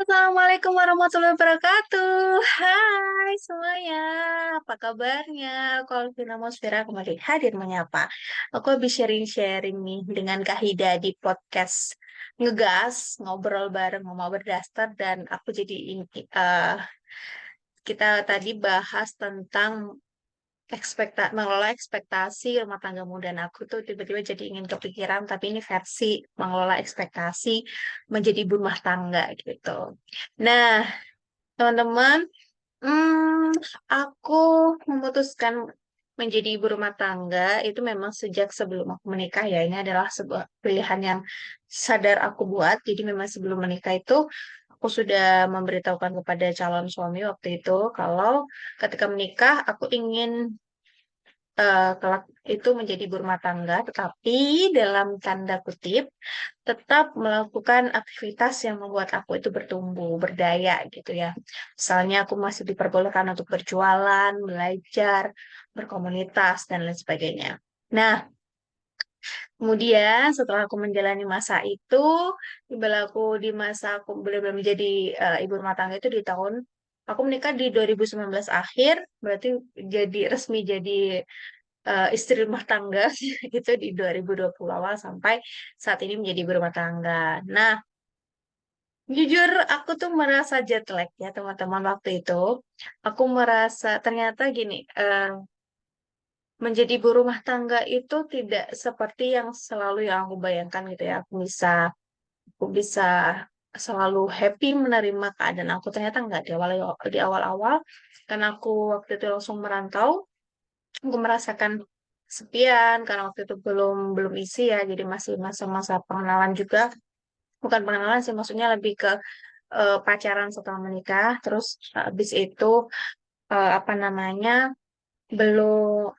Assalamualaikum warahmatullahi wabarakatuh. Hai semuanya, apa kabarnya? Aku Alvina Mosfira kembali hadir menyapa. Aku habis sharing-sharing nih dengan Kak Hida di podcast Ngegas, ngobrol bareng Mama Berdaster dan aku jadi kita tadi bahas tentang mengelola ekspektasi rumah tangga muda. Dan aku tuh tiba-tiba jadi ingin kepikiran, tapi ini versi mengelola ekspektasi menjadi ibu rumah tangga gitu. Nah, teman-teman, hmm, aku memutuskan menjadi ibu rumah tangga itu memang sejak sebelum aku menikah ya. Ini adalah sebuah pilihan yang sadar aku buat. Jadi memang sebelum menikah itu aku sudah memberitahukan kepada calon suami waktu itu kalau ketika menikah aku ingin kelak itu menjadi ibu rumah tangga, tetapi dalam tanda kutip tetap melakukan aktivitas yang membuat aku itu bertumbuh, berdaya gitu ya. Misalnya aku masih diperbolehkan untuk berjualan, belajar, berkomunitas, dan lain sebagainya. Nah, kemudian setelah aku menjalani masa itu, tiba aku di masa aku benar-benar menjadi ibu rumah tangga itu di tahun aku menikah di 2019 akhir, berarti jadi resmi jadi istri rumah tangga itu di 2020 awal sampai saat ini menjadi ibu rumah tangga. Nah, jujur aku tuh merasa jet lag ya teman-teman waktu itu. Aku merasa ternyata gini, menjadi ibu rumah tangga itu tidak seperti yang selalu yang aku bayangkan gitu ya. Aku bisa selalu happy menerima keadaan aku. Ternyata enggak di awal-awal karena aku waktu itu langsung merantau, aku merasakan kesepian karena waktu itu belum belum isi ya, jadi masih masa-masa pengenalan juga. Bukan pengenalan sih, maksudnya lebih ke pacaran setelah menikah. Terus habis itu apa namanya,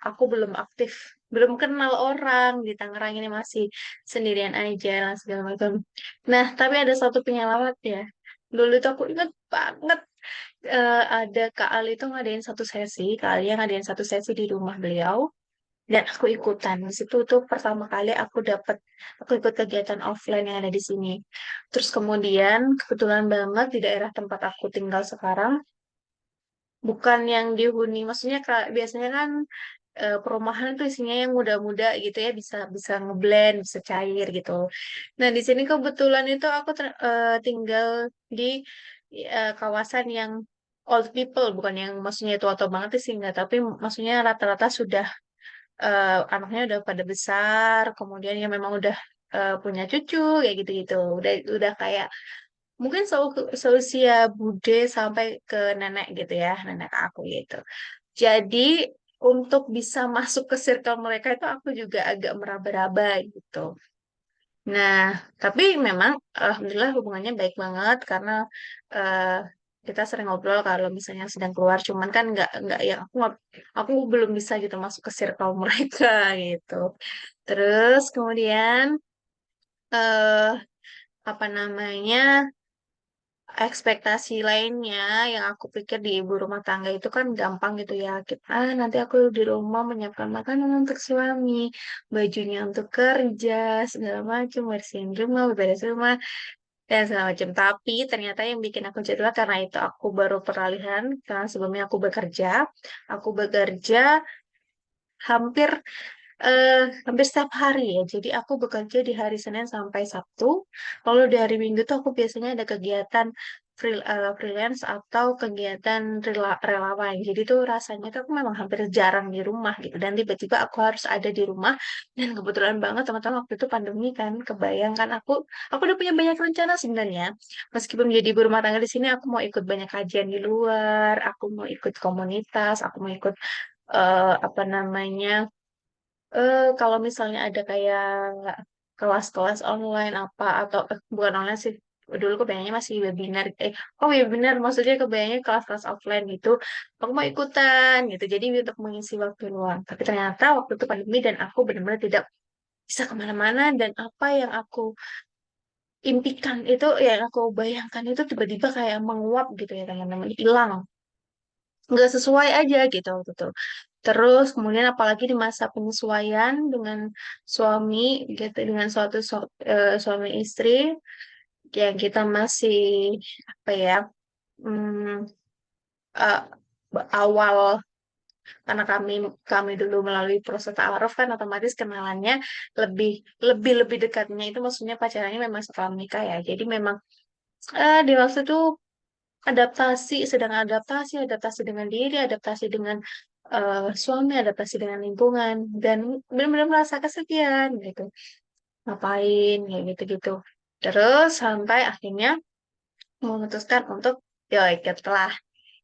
aku belum aktif, belum kenal orang di Tangerang ini, masih sendirian aja lah segala macam. Nah, tapi ada satu penyelamat ya. Dulu itu aku ingat banget, ada Kak Ali itu ngadain satu sesi, Kak Ali yang ngadain satu sesi di rumah beliau. Dan aku ikutan. Di situ tuh pertama kali aku ikut kegiatan offline yang ada di sini. Terus kemudian kebetulan banget di daerah tempat aku tinggal sekarang, bukan yang dihuni, maksudnya biasanya kan perumahan tuh isinya yang muda-muda gitu ya, bisa bisa ngeblend, bisa cair gitu. Nah, di sini kebetulan itu aku tinggal di kawasan yang old people, bukan yang maksudnya tua-tua banget sih enggak, tapi maksudnya rata-rata sudah anaknya udah pada besar, kemudian ya memang udah punya cucu kayak gitu-gitu. Udah kayak mungkin seusia bude sampai ke nenek gitu ya, nenek aku gitu. Jadi untuk bisa masuk ke circle mereka itu aku juga agak meraba-raba gitu. Nah, tapi memang alhamdulillah hubungannya baik banget karena eh, kita sering ngobrol kalau misalnya sedang keluar. Cuman kan nggak ya, aku belum bisa gitu masuk ke circle mereka gitu. Terus kemudian eh apa namanya, ekspektasi lainnya yang aku pikir di ibu rumah tangga itu kan gampang gitu ya. Nanti aku di rumah menyiapkan makanan untuk suami, bajunya untuk kerja, segala macam, bersihin rumah, beberes rumah, dan segala macam. Tapi ternyata yang bikin aku jadwal karena itu aku baru peralihan, karena sebelumnya aku bekerja hampir hampir setiap hari ya. Jadi aku bekerja di hari Senin sampai Sabtu. Lalu di hari Minggu tuh aku biasanya ada kegiatan freelance atau kegiatan relawan. Jadi tuh rasanya tuh aku memang hampir jarang di rumah gitu. Dan tiba-tiba aku harus ada di rumah. Dan kebetulan banget teman-teman waktu itu pandemi kan, kebayangkan aku udah punya banyak rencana sebenarnya. Meskipun menjadi ibu rumah tangga di sini, aku mau ikut banyak kajian di luar, aku mau ikut komunitas, aku mau ikut apa namanya, kalau misalnya ada kayak kelas-kelas online apa atau bukan online sih, dulu kebayangnya masih webinar, webinar maksudnya kebayangnya kelas-kelas offline gitu, aku mau ikutan gitu, jadi untuk mengisi waktu luang. Tapi ternyata waktu itu pandemi dan aku benar-benar tidak bisa kemana-mana, dan apa yang aku impikan itu, yang aku bayangkan itu tiba-tiba kayak menguap gitu ya teman-teman, hilang, nggak sesuai aja gitu waktu itu. Terus kemudian apalagi di masa penyesuaian dengan suami gitu, dengan suami istri, yang kita masih apa ya, hmm, eh, awal, karena kami dulu melalui proses ta'aruf kan otomatis kenalannya lebih lebih lebih dekatnya itu maksudnya pacarannya memang setelah menikah ya. Jadi memang di waktu itu adaptasi, sedang adaptasi, adaptasi dengan diri, adaptasi dengan suami, adaptasi dengan lingkungan, dan benar-benar merasa kesepian gitu. Ngapain kayak gitu-gitu. Terus sampai akhirnya memutuskan untuk ya ikutlah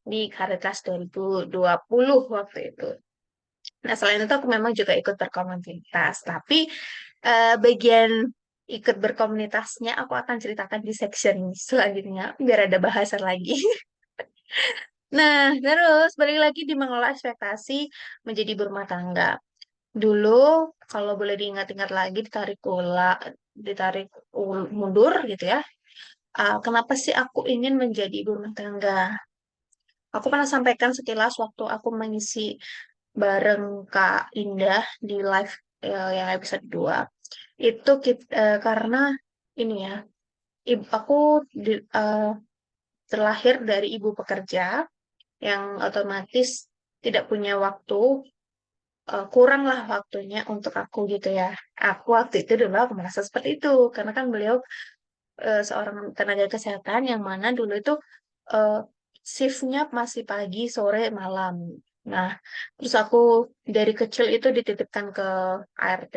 di Caritas 2020 waktu itu. Nah, selain itu aku memang juga ikut berkomunitas, tapi bagian ikut berkomunitasnya aku akan ceritakan di section selanjutnya biar ada bahasan lagi. Nah, terus balik lagi di mengelola ekspektasi menjadi berumah tangga. Dulu kalau boleh diingat-ingat lagi mundur gitu ya. Kenapa sih aku ingin menjadi ibu rumah tangga? Aku pernah sampaikan sekilas waktu aku mengisi bareng Kak Indah di live yang episode 2. Itu karena ini ya, aku di- eh, terlahir dari ibu pekerja yang otomatis tidak punya waktu, kurang lah waktunya untuk aku gitu ya. Aku waktu itu dulu aku merasa seperti itu karena kan beliau seorang tenaga kesehatan yang mana dulu itu eh, shiftnya masih pagi, sore, malam. Nah, terus aku dari kecil itu dititipkan ke ART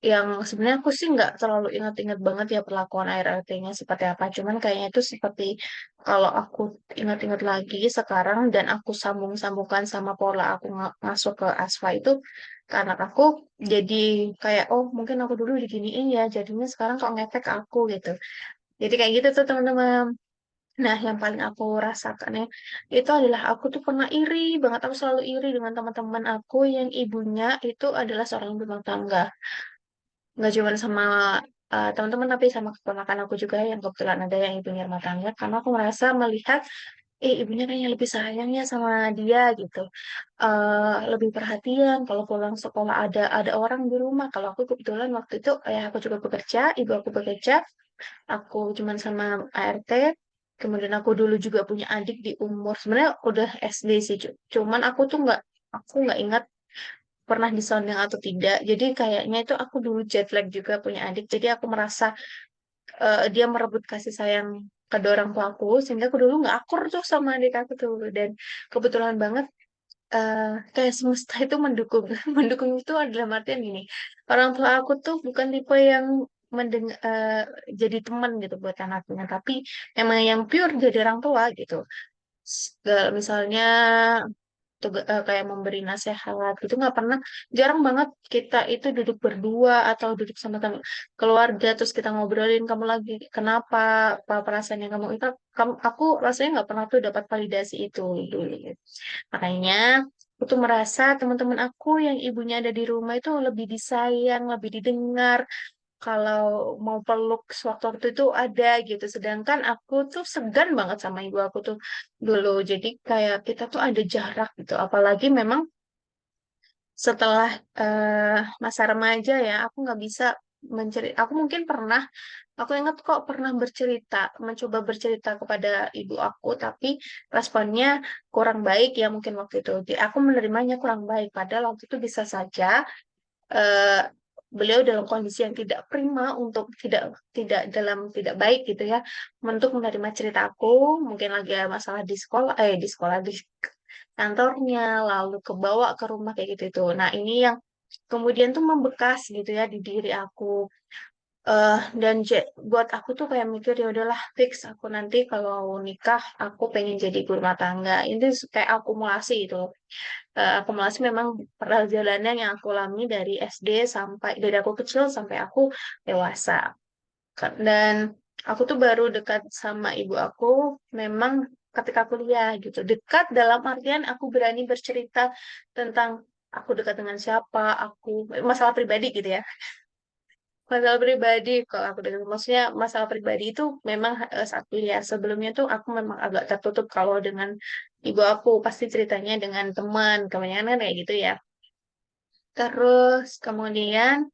yang sebenarnya aku sih nggak terlalu ingat-ingat banget ya perlakuan ART-nya seperti apa. Cuman kayaknya itu seperti kalau aku ingat-ingat lagi sekarang dan aku sambung-sambungkan sama pola aku masuk ke ASFA itu karena aku jadi kayak oh mungkin aku dulu diginiin ya jadinya sekarang kok ngefek ke aku gitu. Jadi kayak gitu tuh teman-teman. Nah, yang paling aku rasakan ya, itu adalah aku tuh pernah iri banget. Aku selalu iri dengan teman-teman aku yang ibunya itu adalah seorang ibu rumah tangga. Nggak cuma sama teman-teman, tapi sama keponakan aku juga yang kebetulan ada yang ibunya rumah tangga. Karena aku merasa melihat, ibunya kayaknya lebih sayangnya sama dia gitu. Lebih perhatian kalau pulang sekolah ada orang di rumah. Kalau aku kebetulan waktu itu, aku juga bekerja, ibu aku bekerja. Aku cuman sama ART. Kemudian aku dulu juga punya adik di umur sebenarnya udah SD sih. Cuman aku nggak ingat pernah disonding atau tidak. Jadi kayaknya itu aku dulu jet lag juga punya adik. Jadi aku merasa dia merebut kasih sayang kedua orang tua aku sehingga aku dulu nggak akur tuh sama adik aku tuh. Dan kebetulan banget eh, kayak semesta itu mendukung. Mendukung itu adalah artian gini. Orang tua aku tuh bukan tipe yang jadi teman gitu buat anaknya, tapi emang yang pure jadi orang tua gitu. Misalnya kayak memberi nasihat gitu nggak pernah, jarang banget kita itu duduk berdua atau duduk sama keluarga terus kita ngobrolin kamu lagi kenapa, apa perasaannya kamu itu, aku rasanya nggak pernah tuh dapat validasi itu dulu. Makanya aku tuh merasa teman-teman aku yang ibunya ada di rumah itu lebih disayang, lebih didengar. Kalau mau peluk sewaktu-waktu itu ada gitu. Sedangkan aku tuh segan banget sama ibu aku tuh dulu. Jadi kayak kita tuh ada jarak gitu. Apalagi memang setelah masa remaja ya, aku nggak bisa mencerita. Aku mungkin pernah, aku ingat kok pernah bercerita, mencoba bercerita kepada ibu aku, tapi responnya kurang baik ya mungkin waktu itu. Jadi aku menerimanya kurang baik. Padahal waktu itu bisa saja eh, beliau dalam kondisi yang tidak prima untuk tidak baik gitu ya untuk menerima cerita aku mungkin lagi ada masalah di sekolah di kantornya lalu kebawa ke rumah kayak gitu itu. Nah ini yang kemudian tuh membekas gitu ya di diri aku. Dan buat aku tuh kayak mikir ya udahlah fix aku nanti kalau nikah aku pengen jadi ibu rumah tangga ini kayak akumulasi itu. Akumulasi memang perjalanan yang aku alami dari SD dari aku kecil sampai aku dewasa. Dan aku tuh baru dekat sama ibu aku memang ketika kuliah gitu. Dekat dalam artian aku berani bercerita tentang aku dekat dengan siapa, aku masalah pribadi gitu ya. Masalah pribadi, kalau aku dengar maksudnya masalah pribadi itu memang saat kuliah. Sebelumnya tuh aku memang agak tertutup kalau dengan ibu aku pasti ceritanya dengan teman, kebanyakan kan kayak gitu ya. Terus kemudian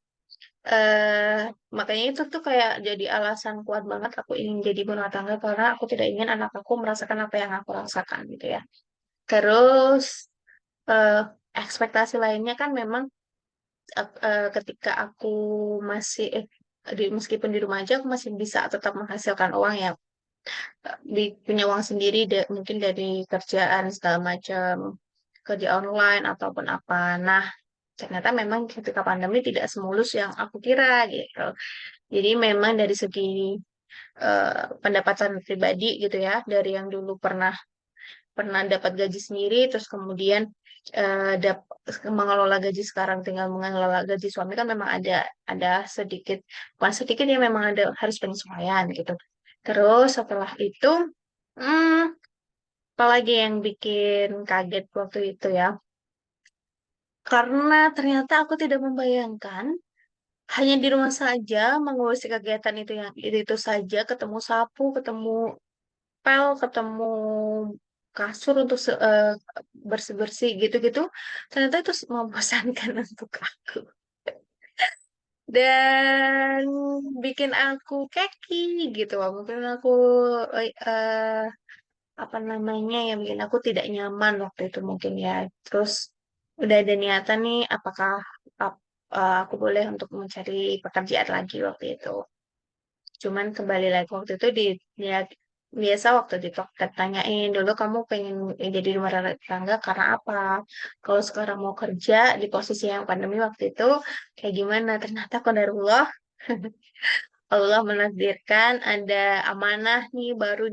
eh Makanya itu tuh kayak jadi alasan kuat banget aku ingin jadi ibu rumah tangga karena aku tidak ingin anak aku merasakan apa yang aku rasakan gitu ya. Terus eh ekspektasi lainnya kan memang ketika aku masih meskipun di rumah aja aku masih bisa tetap menghasilkan uang ya, punya uang sendiri mungkin dari kerjaan segala macam, kerja online ataupun apa. Nah, ternyata memang ketika pandemi tidak semulus yang aku kira gitu. Jadi memang dari segi pendapatan pribadi gitu ya, dari yang dulu pernah pernah dapat gaji sendiri, terus kemudian mengelola gaji sekarang tinggal mengelola gaji suami kan memang ada sedikit, bukan sedikit ya, memang ada harus penyesuaian gitu. Terus setelah itu, hmm, apalagi yang bikin kaget waktu itu ya, karena ternyata aku tidak membayangkan hanya di rumah saja mengurusi kegiatan itu yang itu saja, ketemu sapu, ketemu pel, ketemu kasur untuk bersih-bersih gitu-gitu, ternyata itu membosankan untuk aku. Dan bikin aku keki gitu, mungkin aku apa namanya yang bikin aku tidak nyaman waktu itu mungkin ya. Terus udah ada niatan nih, apakah aku boleh untuk mencari pekerjaan lagi waktu itu. Cuman kembali lagi waktu itu dia biasa waktu di tanyain dulu kamu pengen jadi rumah tangga karena apa? Kalau sekarang mau kerja di posisi yang pandemi waktu itu kayak gimana? Ternyata qadarullah Allah menakdirkan ada amanah nih baru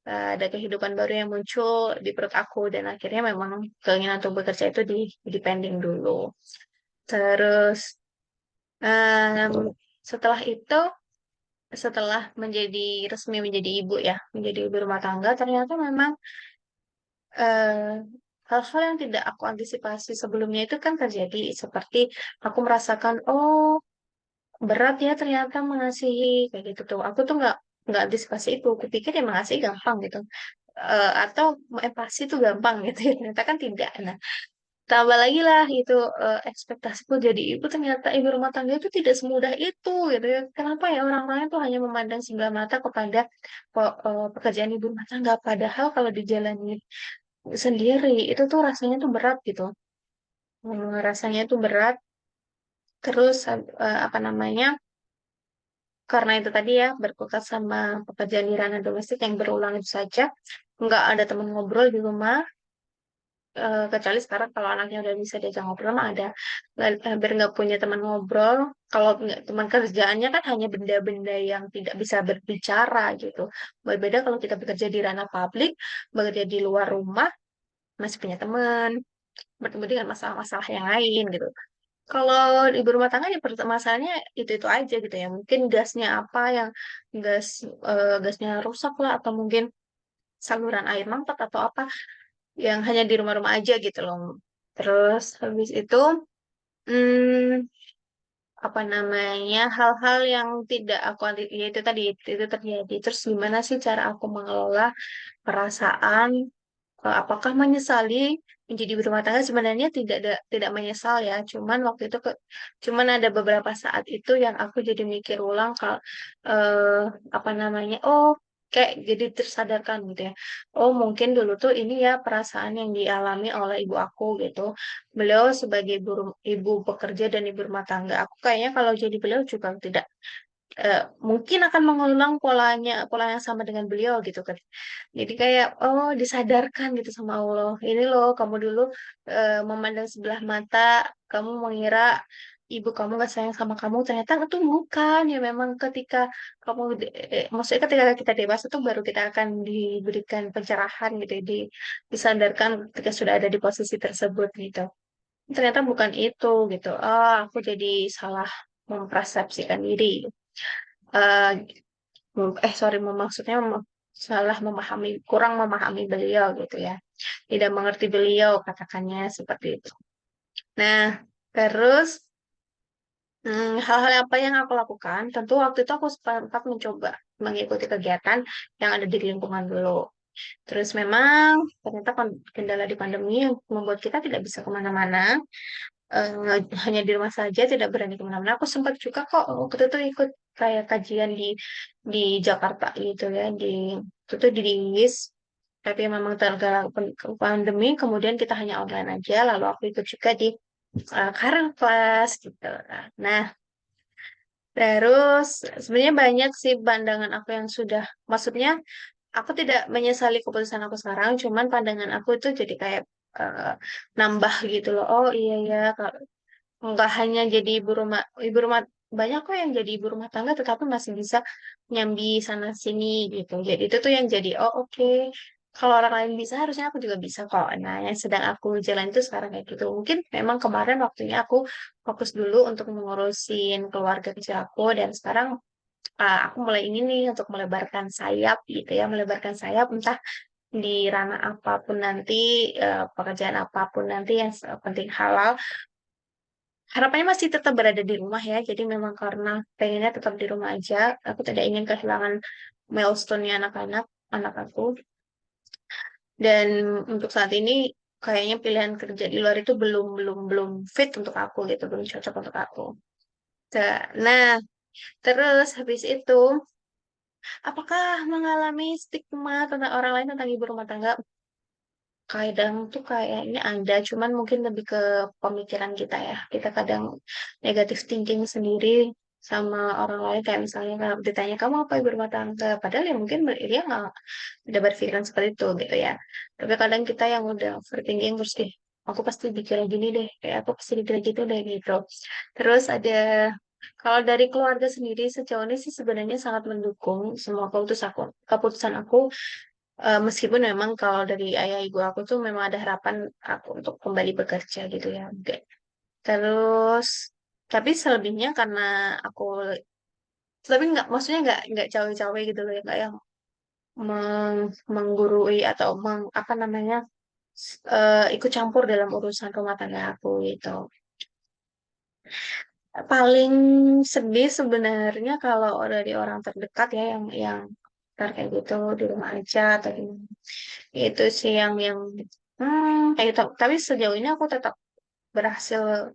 ada kehidupan baru yang muncul di perut aku dan akhirnya memang keinginan untuk bekerja itu di pending dulu. Terus em, setelah itu, setelah resmi menjadi ibu ya, menjadi ibu rumah tangga, ternyata memang eh, hal-hal yang tidak aku antisipasi sebelumnya itu kan terjadi. Seperti aku merasakan, oh berat ya ternyata mengasihi kayak gitu tuh. Aku tuh nggak antisipasi itu. Kupikir ya mengasihi gampang gitu. Atau empati itu gampang gitu ya. Ternyata kan tidak. Nah, tambah lagi lah itu ekspektasiku jadi ibu, ternyata ibu rumah tangga itu tidak semudah itu gitu ya. Kenapa ya orang-orang itu hanya memandang sebelah mata kepada pekerjaan ibu rumah tangga, padahal kalau dijalani sendiri itu tuh rasanya tuh berat gitu. Rasanya tuh berat. Terus apa namanya? Karena itu tadi ya berkutat sama pekerjaan di ranah domestik yang berulang itu saja, nggak ada teman ngobrol di rumah. Kecuali sekarang kalau anaknya udah bisa diajak ngobrol mah ada. Hampir nggak punya teman ngobrol. Kalau nggak teman kerjaannya kan hanya benda-benda yang tidak bisa berbicara gitu. Berbeda kalau kita bekerja di ranah publik, bekerja di luar rumah, masih punya teman, bertemu dengan masalah-masalah yang lain gitu. Kalau ibu rumah tangga ya masalahnya itu aja gitu ya. Mungkin gasnya apa yang gasnya rusak lah, atau mungkin saluran air mampet atau apa yang hanya di rumah-rumah aja gitu loh. Terus habis itu, hmm, apa namanya, hal-hal yang tidak ya itu tadi itu terjadi. Terus gimana sih cara aku mengelola perasaan? Apakah menyesali menjadi ibu rumah tangga? Sebenarnya tidak menyesal ya. Cuman waktu itu cuman ada beberapa saat itu yang aku jadi mikir ulang kalau eh, apa namanya? Oh, kayak jadi tersadarkan gitu ya. Oh, mungkin dulu tuh ini ya perasaan yang dialami oleh ibu aku gitu. Beliau sebagai ibu pekerja dan ibu rumah tangga. Aku kayaknya kalau jadi beliau juga tidak mungkin akan mengulang pola yang sama dengan beliau gitu kan. Jadi kayak oh disadarkan gitu sama Allah. Ini loh kamu dulu memandang sebelah mata, kamu mengira ibu kamu gak sayang sama kamu, ternyata itu bukan ya. Memang ketika maksudnya ketika kita dewasa tuh baru kita akan diberikan pencerahan gitu, disadarkan ketika sudah ada di posisi tersebut gitu. Ternyata bukan itu gitu. Ah, aku jadi salah mempersepsikan diri. eh Sorry, maksudnya salah memahami, kurang memahami beliau gitu ya. Tidak mengerti beliau, katakannya seperti itu. Nah, terus hal-hal apa yang aku lakukan? Tentu waktu itu aku sempat mencoba mengikuti kegiatan yang ada di lingkungan dulu. Terus memang ternyata kendala di pandemi yang membuat kita tidak bisa kemana-mana. hanya di rumah saja, tidak berani kemana-mana. Aku sempat juga kok waktu itu ikut kayak kajian di Jakarta gitu ya, di Inggris. Tapi memang tergala pandemi, kemudian kita hanya online aja. Lalu aku ikut juga di Karang Class gitu. Nah, terus sebenarnya banyak sih pandangan aku yang sudah, maksudnya aku tidak menyesali keputusan aku sekarang, cuman pandangan aku itu jadi kayak eh, nambah gitu loh. Oh iya ya, nggak hanya jadi ibu rumah banyak kok yang jadi ibu rumah tangga tetapi masih bisa nyambi sana sini gitu. Jadi itu tuh yang jadi oh oke. Kalau orang lain bisa harusnya aku juga bisa kok. Nah, yang sedang aku jalan itu sekarang kayak gitu. Mungkin memang kemarin waktunya aku fokus dulu untuk mengurusin keluarga kecil aku dan sekarang aku mulai ini nih untuk melebarkan sayap gitu ya, melebarkan sayap entah di ranah apapun nanti, pekerjaan apapun nanti yang penting halal. Harapannya masih tetap berada di rumah ya. Jadi memang karena pengennya tetap di rumah aja. Aku tidak ingin kehilangan milestone-nya anak-anak, anak aku. Dan untuk saat ini kayaknya pilihan kerja di luar itu belum fit untuk aku gitu, belum cocok untuk aku. Nah, terus habis itu, apakah mengalami stigma tentang orang lain tentang ibu rumah tangga? Kadang tuh kayaknya ada, cuman mungkin lebih ke pemikiran kita ya. Kita kadang negative thinking sendiri sama orang lain. Kayak misalnya kalau ditanya, kamu apa ibu rumah tangga? Padahal ya mungkin dia nggak udah berpikiran seperti itu gitu ya. Tapi kadang kita yang udah overthinking terus, aku pasti dikira gini deh. Kayak aku pasti dikira gitu deh gitu. Terus ada, kalau dari keluarga sendiri sejauh ini sih sebenarnya sangat mendukung semua keputusan aku. Meskipun memang kalau dari ayah ibu aku tuh memang ada harapan aku untuk kembali bekerja gitu ya. Oke. Terus, tapi selebihnya karena aku, tapi nggak, maksudnya nggak cawe-cawe gitu loh ya, nggak yang menggurui atau apa namanya, ikut campur dalam urusan rumah tangga aku gitu. Paling sedih sebenarnya kalau dari orang terdekat ya yang kayak gitu di rumah aja atau gimana. Itu sih yang kayak gitu. Tapi sejauh ini aku tetap berhasil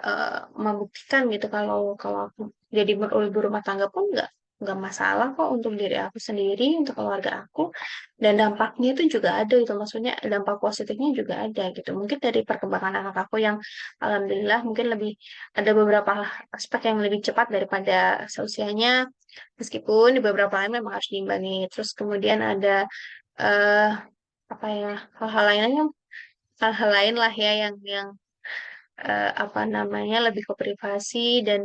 eh, membuktikan gitu kalau kalau aku jadi ibu rumah tangga pun nggak masalah kok untuk diri aku sendiri, untuk keluarga aku, dan dampaknya itu juga ada gitu. Maksudnya dampak positifnya juga ada gitu. Mungkin dari perkembangan anak aku yang alhamdulillah mungkin lebih ada beberapa aspek yang lebih cepat daripada seusianya, meskipun di beberapa lain memang harus diimbangi. Terus kemudian ada eh apa ya, hal-hal lainnya, hal-hal lain lah ya yang apa namanya lebih ke privasi dan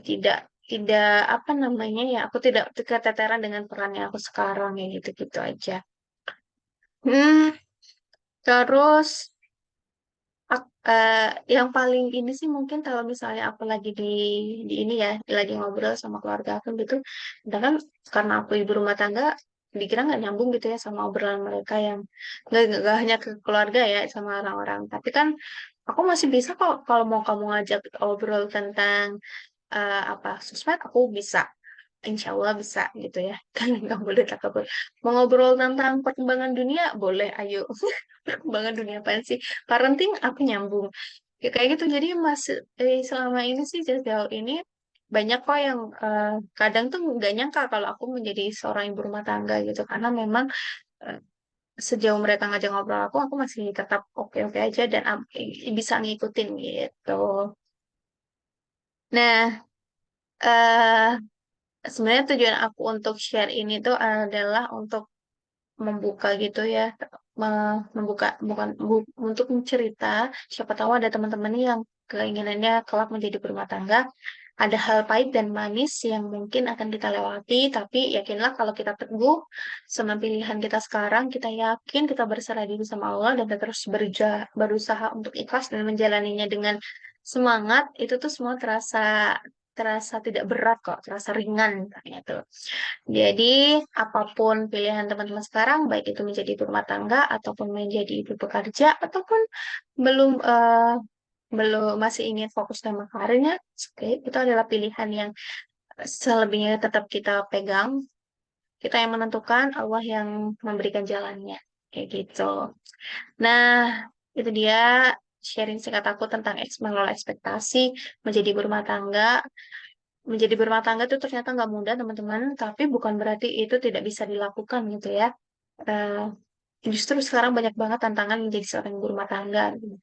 tidak tidak apa namanya ya, aku tidak keteteran dengan peran yang aku sekarang ya gitu-gitu aja. Hmm, terus yang paling ini sih mungkin kalau misalnya aku lagi di ini ya, lagi ngobrol sama keluarga aku gitu, sedangkan karena aku ibu rumah tangga, dikira nggak nyambung gitu ya sama obrolan mereka yang nggak hanya ke keluarga ya sama orang-orang, tapi kan aku masih bisa kok kalau mau kamu ngajak obrol tentang apa sosmed, aku bisa. Insya Allah bisa gitu ya. Kan nggak boleh takabur. Mau ngobrol tentang perkembangan dunia, boleh, ayo. Perkembangan dunia apa sih? Parenting, aku nyambung. Ya, kayak gitu. Jadi selama ini sih sejauh ini banyak kok yang kadang tuh nggak nyangka kalau aku menjadi seorang ibu rumah tangga gitu. Karena memang eh, sejauh mereka ngajak ngobrol aku masih tetap oke-oke aja dan bisa ngikutin gitu. Nah, eh sebenarnya tujuan aku untuk share ini tuh adalah untuk membuka gitu ya, membuka bukan untuk mencerita. Siapa tahu ada teman-teman yang keinginannya kelak menjadi berumah tangga. Ada hal pahit dan manis yang mungkin akan kita lewati, tapi yakinlah kalau kita teguh sama pilihan kita sekarang, kita yakin kita berserah diri sama Allah dan kita terus berusaha untuk ikhlas dan menjalaninya dengan semangat, itu tuh semua terasa terasa tidak berat kok, terasa ringan ternyata. Jadi, apapun pilihan teman-teman sekarang, baik itu menjadi ibu rumah tangga ataupun menjadi ibu bekerja ataupun belum belum masih ingin fokus sama karirnya, oke, itu adalah pilihan yang selebihnya tetap kita pegang. Kita yang menentukan, Allah yang memberikan jalannya. Kayak gitu. Nah, itu dia. sharing singkat aku tentang mengelola ekspektasi menjadi ibu rumah tangga. Menjadi berumah tangga itu ternyata nggak mudah, teman-teman. Tapi bukan berarti itu tidak bisa dilakukan gitu ya. Eh, Justru sekarang banyak banget tantangan menjadi seorang ibu rumah tangga. Gitu.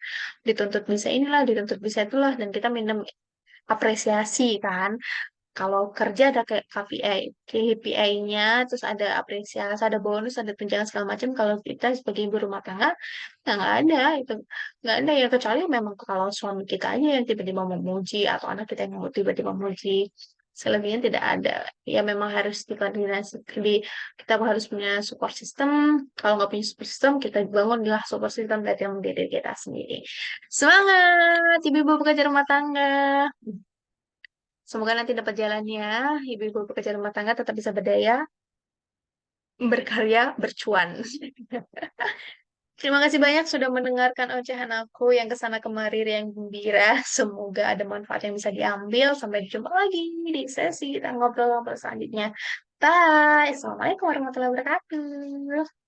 Dituntut bisa inilah, dituntut bisa itulah, dan kita minum apresiasi kan. Kalau kerja ada kayak KPI, KPI-nya, terus ada apresiasi, ada bonus, ada tunjangan segala macam. Kalau kita sebagai ibu rumah tangga, ya nggak ada itu, nggak ada ya kecuali memang kalau suami kita aja yang tiba-tiba memuji atau anak kita yang mau tiba-tiba memuji. Selebihnya tidak ada. Ya memang harus dikoordinasi, kita harus punya support system. Kalau nggak punya support system, kita bangunlah support system dari yang diri kita sendiri. Semangat, ibu-ibu pekerja rumah tangga. Semoga nanti dapat jalannya, ibu-ibu pekerja rumah tangga tetap bisa berdaya, berkarya, bercuan. Terima kasih banyak sudah mendengarkan ocehan aku yang kesana kemari yang gembira. Semoga ada manfaat yang bisa diambil. Sampai jumpa lagi di sesi kita ngobrol-ngobrol selanjutnya. Bye. Assalamualaikum warahmatullahi wabarakatuh.